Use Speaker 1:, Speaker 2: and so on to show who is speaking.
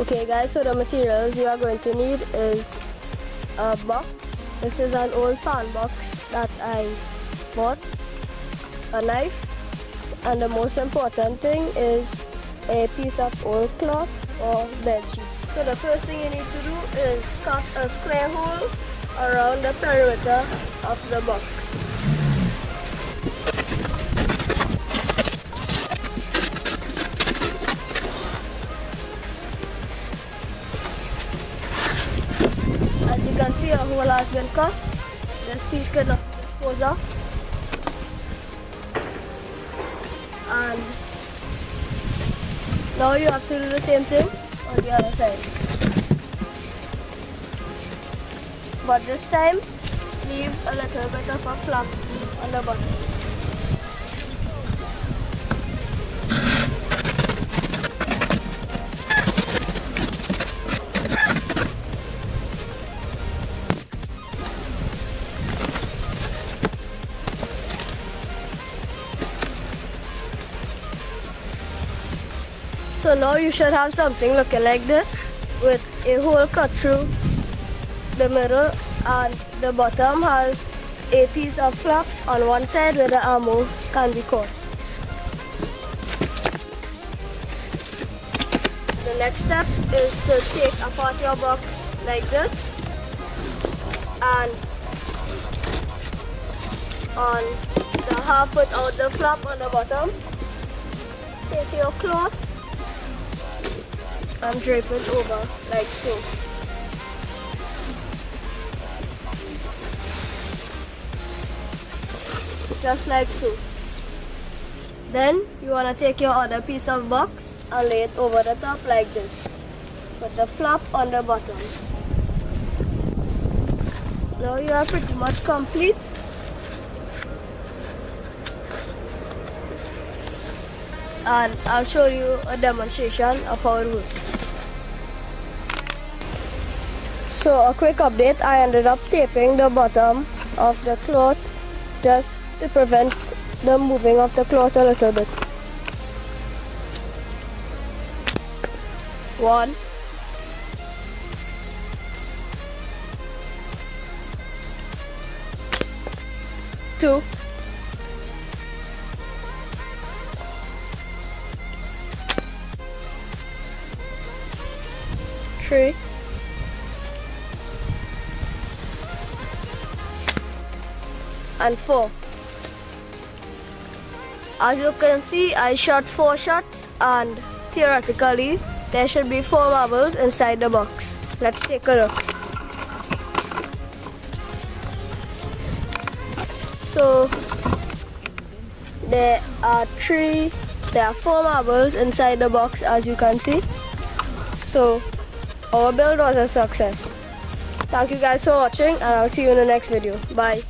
Speaker 1: Okay guys, so the materials you are going to need is a box. This is an old fan box that I bought, a knife, and the most important thing is a piece of old cloth or bed sheet. So the first thing you need to do is cut a square hole around the perimeter of the box. As you can see, a hole has been cut. This piece can dispose off. And now you have to do the same thing on the other side. But this time, leave a little bit of a flap on the bottom. So now you should have something looking like this with a hole cut through the middle, and the bottom has a piece of flap on one side where the ammo can be caught. The next step is to take apart your box like this, and on the half without the flap on the bottom, take your cloth and drape it over like so. Just like so. Then you want to take your other piece of box and lay it over the top like this, with the flap on the bottom. Now you are pretty much complete. And I'll show you a demonstration of how it works. So a quick update, I ended up taping the bottom of the cloth just to prevent the moving of the cloth a little bit. 1, 2, 3, 4. As you can see, I shot 4 shots, and theoretically there should be 4 marbles inside the box. Let's take a look. So there are 4 marbles inside the box, as you can see. So our build was a success. Thank you guys for watching, and I'll see you in the next video. Bye.